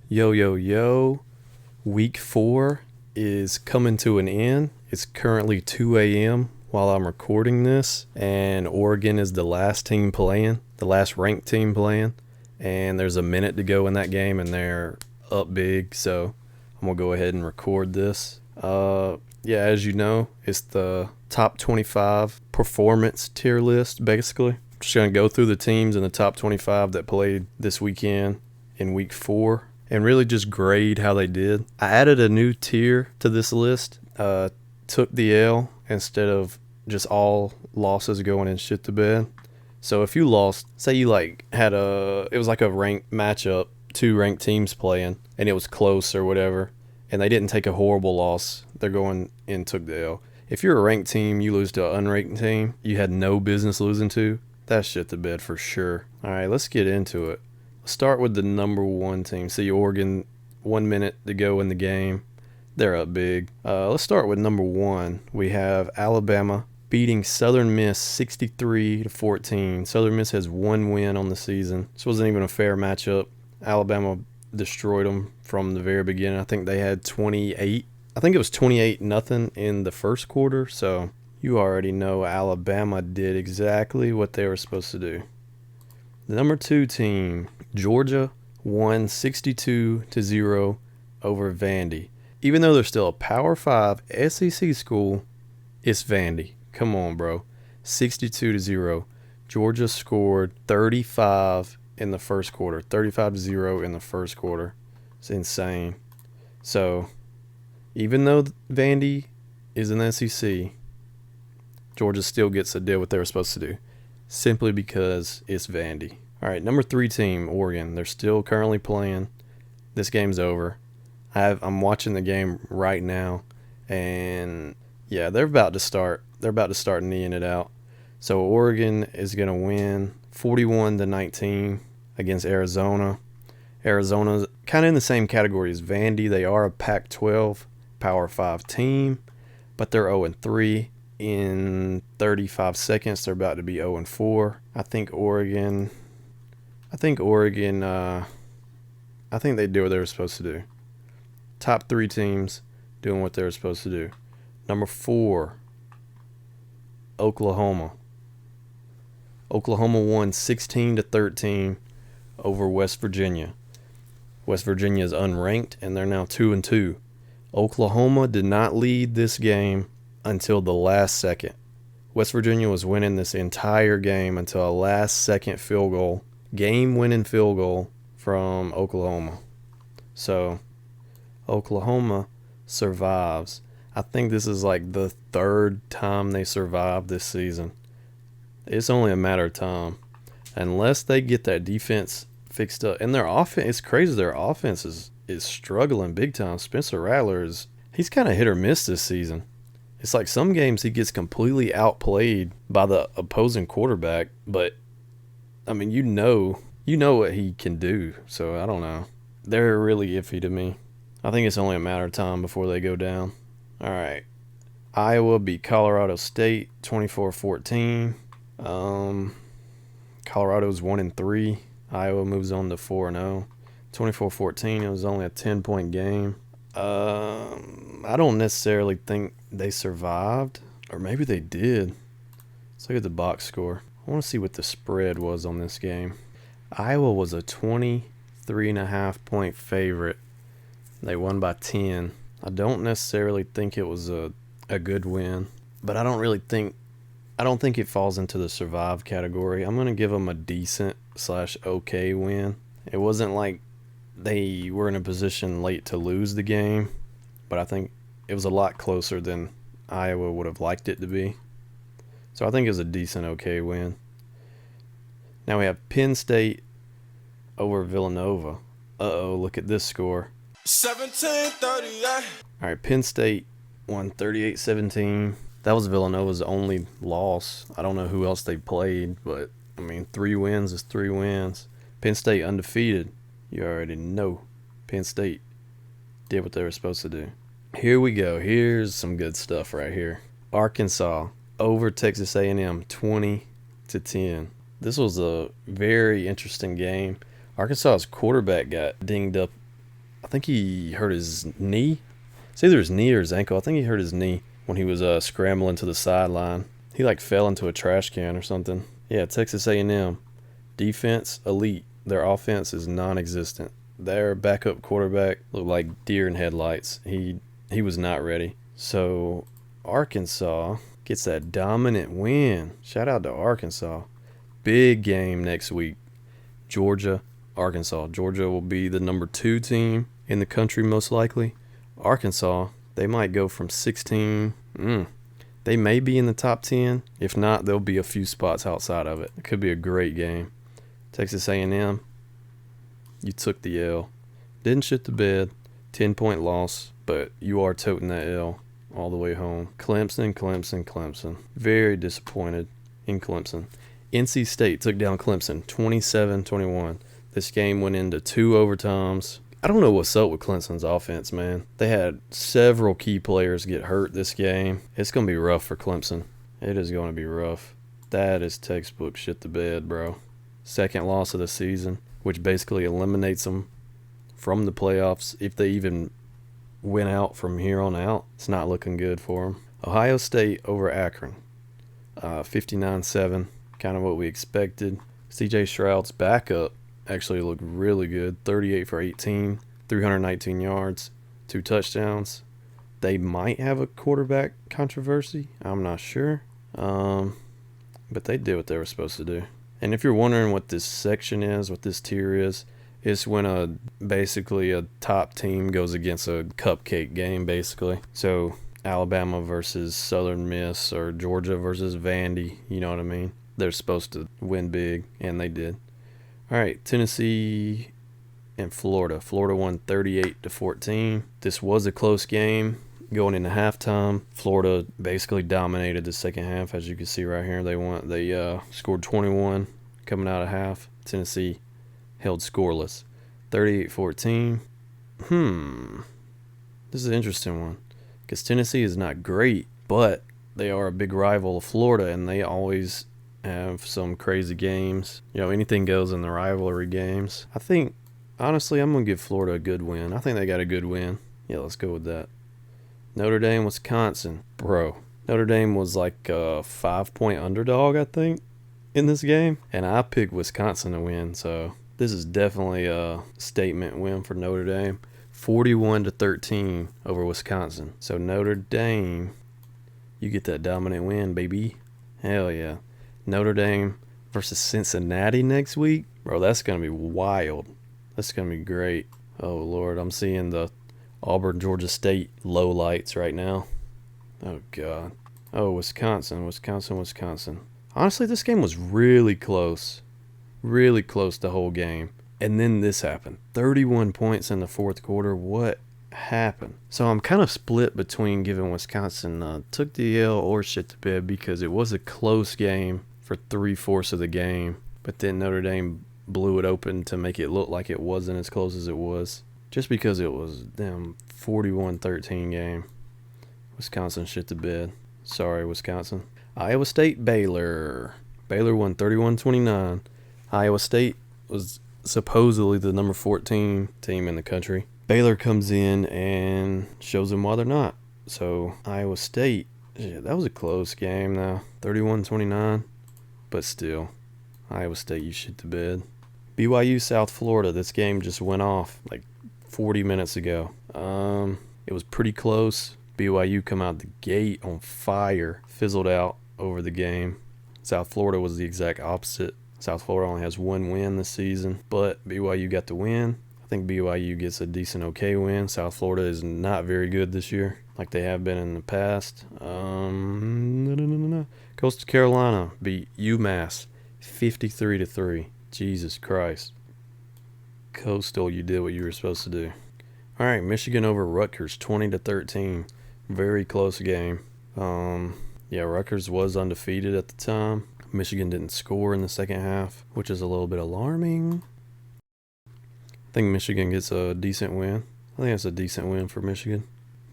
Yo, yo, yo. Week 4 is coming to an end. It's currently 2 a.m. while I'm recording this, and Oregon is the last team playing, the last ranked team playing, and there's a minute to go in that game, and they're up big, so I'm going to go ahead and record this. Yeah, as you know, it's the top 25 performance tier list, basically. I'm just going to go through the teams in the top 25 that played this weekend in week 4 and really just grade how they did. I added a new tier to this list, took the L instead of just all losses going in shit to bed. So if you lost, say you it was like a ranked matchup, 2 ranked teams playing, and it was close or whatever, and they didn't take a horrible loss, they're going and took the L. If you're a ranked team, you lose to an unranked team you had no business losing to, that's shit to bed for sure. All right, let's get into it. Let's start with the number 1 team. See, Oregon, 1 minute to go in the game. They're up big. Let's start with number 1. We have Alabama beating Southern Miss 63-14. Southern Miss has 1 win on the season. This wasn't even a fair matchup. Alabama destroyed them from the very beginning. I think they had 28. I think it was 28-0 in the first quarter. So you already know Alabama did exactly what they were supposed to do. The number 2 team, Georgia, won 62-0 over Vandy. Even though they're still a Power 5 SEC school, it's Vandy. Come on, bro. 62-0. Georgia scored 35 in the first quarter. 35-0 in the first quarter. It's insane. So, even though Vandy is in the SEC, Georgia still gets to do what they were supposed to do, simply because it's Vandy. All right, number 3 team, Oregon. They're still currently playing. This game's over. I'm watching the game right now, and yeah, they're about to start. They're about to start kneeing it out. So Oregon is going to win 41-19 against Arizona. Arizona's kind of in the same category as Vandy. They are a Pac-12 Power 5 team, but they're 0-3. In 35 seconds, they're about to be 0-4. I think they do what they were supposed to do. Top 3 teams doing what they were supposed to do. Number 4, Oklahoma. Oklahoma won 16-13 over West Virginia. West Virginia is unranked, and they're now 2-2. Oklahoma did not lead this game until the last second. West Virginia was winning this entire game until a last-second field goal, game-winning field goal from Oklahoma. So, Oklahoma survives. I think this is like the 3rd time they survived this season. It's only a matter of time. Unless they get that defense fixed up. And their offense, it's crazy, their offense is struggling big time. Spencer Rattler he's kind of hit or miss this season. It's like some games he gets completely outplayed by the opposing quarterback, but I mean, you know what he can do. So I don't know. They're really iffy to me. I think it's only a matter of time before they go down. All right. Iowa beat Colorado State 24-14. Colorado's 1-3. Iowa moves on to 4-0. 24-14. It was only a 10-point game. I don't necessarily think they survived, or maybe they did. Let's look at the box score. I want to see what the spread was on this game. Iowa was a 23.5 point favorite. They won by 10. I don't necessarily think it was a good win, but I don't think it falls into the survive category. I'm going to give them a decent/okay win. It wasn't like they were in a position late to lose the game, but I think it was a lot closer than Iowa would have liked it to be. So I think it was a decent, okay win. Now we have Penn State over Villanova. Look at this score. 17-38. All right, Penn State won 38-17. That was Villanova's only loss. I don't know who else they played, but, I mean, 3 wins is 3 wins. Penn State undefeated. You already know Penn State did what they were supposed to do. Here we go. Here's some good stuff right here. Arkansas over Texas A&M 20-10. This was a very interesting game. Arkansas's quarterback got dinged up I think he hurt his knee. It's either his knee or his ankle. I think he hurt his knee when he was scrambling to the sideline. He like fell into a trash can or something. Yeah, Texas A&M. Defense, elite. Their offense is non-existent. Their backup quarterback looked like deer in headlights. He was not ready. So Arkansas gets that dominant win. Shout out to Arkansas. Big game next week. Georgia, Arkansas. Georgia will be the number 2 team in the country most likely. Arkansas, they might go from 16. They may be in the top 10. If not, there'll be a few spots outside of it. It could be a great game. Texas A&M, you took the L. Didn't shit the bed. 10-point loss, but you are toting that L all the way home. Clemson. Very disappointed in Clemson. NC State took down Clemson 27-21. This game went into 2 overtimes. I don't know what's up with Clemson's offense, man. They had several key players get hurt this game. It's going to be rough for Clemson. It is going to be rough. That is textbook shit the bed, bro. Second loss of the season, which basically eliminates them from the playoffs. If they even win out from here on out, it's not looking good for them. Ohio State over Akron, 59-7, kind of what we expected. C.J. Stroud's backup actually looked really good, 38 for 18, 319 yards, 2 touchdowns. They might have a quarterback controversy. I'm not sure, but they did what they were supposed to do. And if you're wondering what this section is, what this tier is, it's when basically a top team goes against a cupcake game, basically. So Alabama versus Southern Miss or Georgia versus Vandy, you know what I mean? They're supposed to win big, and they did. All right, Tennessee and Florida. Florida won 38-14. This was a close game going into halftime. Florida basically dominated the second half, as you can see right here. They scored 21 coming out of half. Tennessee held scoreless, 38-14. This is an interesting one because Tennessee is not great, but they are a big rival of Florida, and they always have some crazy games. You know, anything goes in the rivalry games. I think, honestly, I'm going to give Florida a good win. I think they got a good win. Yeah, let's go with that. Notre Dame, Wisconsin. Bro, Notre Dame was like a 5-point underdog, I think, in this game. And I picked Wisconsin to win, so this is definitely a statement win for Notre Dame. 41-13 over Wisconsin. So Notre Dame, you get that dominant win, baby. Hell yeah. Notre Dame versus Cincinnati next week. Bro, that's going to be wild. That's going to be great. Oh, Lord. I'm seeing the Auburn, Georgia State low lights right now. Oh, God. Oh, Wisconsin. Honestly, this game was really close. Really close the whole game. And then this happened. 31 points in the fourth quarter. What happened? So I'm kind of split between giving Wisconsin took the L or shit to bed because it was a close game for 3/4 of the game. But then Notre Dame blew it open to make it look like it wasn't as close as it was. Just because it was damn 41-13 game. Wisconsin shit to bed. Sorry, Wisconsin. Iowa State, Baylor. Baylor won 31-29. Iowa State was supposedly the number 14 team in the country. Baylor comes in and shows them why they're not. So Iowa State, that was a close game now. 31-29. But still, Iowa State, you shit to bed. BYU, South Florida. This game just went off like 40 minutes ago. It was pretty close. BYU come out the gate on fire. Fizzled out over the game. South Florida was the exact opposite. South Florida only has 1 win this season, but BYU got the win. I think BYU gets a decent okay win. South Florida is not very good this year like they have been in the past. Coastal Carolina beat UMass 53-3. Jesus Christ. Coastal, you did what you were supposed to do. All right, Michigan over Rutgers 20-13. Very close game. Yeah, Rutgers was undefeated at the time. Michigan didn't score in the second half, which is a little bit alarming. I think Michigan gets a decent win. I think that's a decent win for Michigan.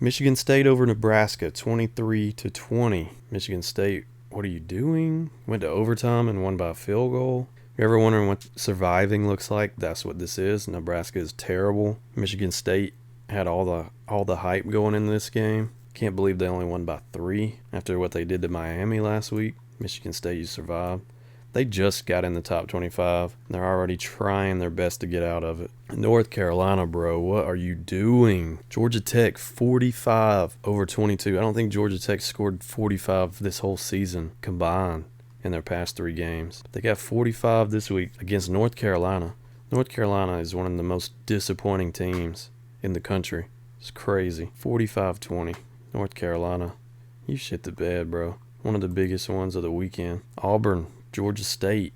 Michigan State over Nebraska 23-20. Michigan State, what are you doing? Went to overtime and won by a field goal. You're ever wondering what surviving looks like? That's what this is. Nebraska is terrible. Michigan State had all the hype going into this game. Can't believe they only won by 3 after what they did to Miami last week. Michigan State, you survived. They just got in the top 25. They're already trying their best to get out of it. North Carolina, bro, what are you doing? Georgia Tech, 45 over 22. I don't think Georgia Tech scored 45 this whole season combined in their past 3 games. They got 45 this week against North Carolina. North Carolina is one of the most disappointing teams in the country. It's crazy. 45-20. North Carolina. You shit the bed, bro. One of the biggest ones of the weekend. Auburn, Georgia State.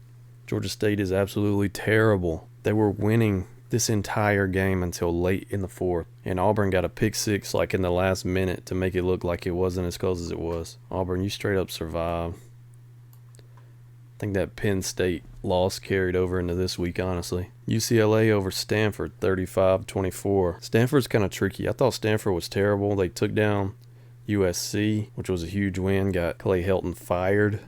Georgia State is absolutely terrible. They were winning this entire game until late in the 4th. And Auburn got a pick 6 like in the last minute to make it look like it wasn't as close as it was. Auburn, you straight up survived. I think that Penn State loss carried over into this week, honestly. UCLA over Stanford, 35-24. Stanford's kind of tricky. I thought Stanford was terrible. They took down USC, which was a huge win. Got Clay Helton fired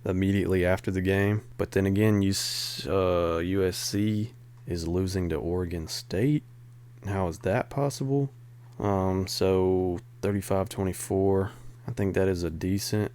immediately after the game. But then again, USC is losing to Oregon State. How is that possible? So 35-24. I think that is a decent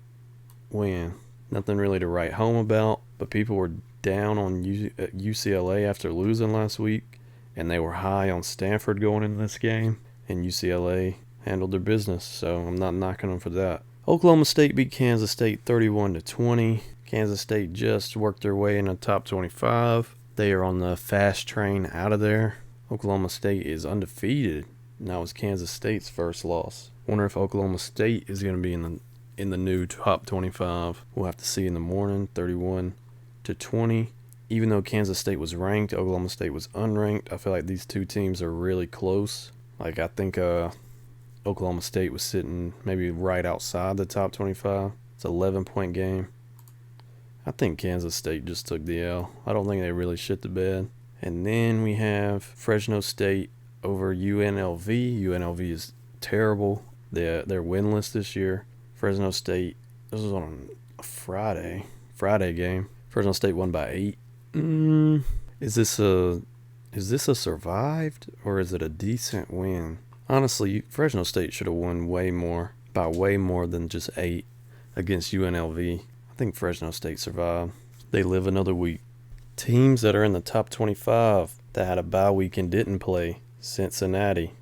win. Nothing really to write home about, but people were down on UCLA after losing last week, and they were high on Stanford going into this game, and UCLA handled their business, so I'm not knocking them for that. Oklahoma State beat Kansas State 31-20. Kansas State just worked their way in the top 25. They are on the fast train out of there. Oklahoma State is undefeated. That was Kansas State's first loss. Wonder if Oklahoma State is going to be in the new top 25. We'll have to see in the morning. 31-20. Even though Kansas State was ranked, Oklahoma State was unranked. I feel like these two teams are really close. Like, I think Oklahoma State was sitting maybe right outside the top 25. It's an 11-point game. I think Kansas State just took the L. I don't think they really shit the bed. And then we have Fresno State over UNLV. UNLV is terrible. They're winless this year. Fresno State, this was on a Friday game. Fresno State won by 8. Is this a survived or is it a decent win? Honestly, Fresno State should have won way more than just 8 against UNLV. I think Fresno State survived. They live another week. Teams that are in the top 25 that had a bye week and didn't play: Cincinnati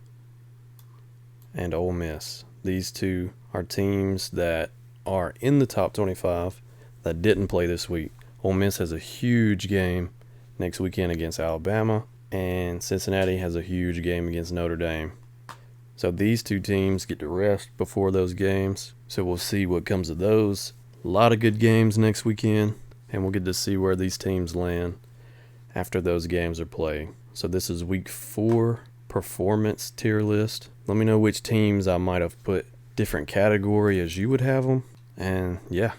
and Ole Miss. These two are teams that are in the top 25 that didn't play this week. Ole Miss has a huge game next weekend against Alabama, and Cincinnati has a huge game against Notre Dame. So these two teams get to rest before those games. So we'll see what comes of those. A lot of good games next weekend, and we'll get to see where these teams land after those games are played. So this is week 4 performance tier list. Let me know which teams I might have put different category as you would have them. And yeah,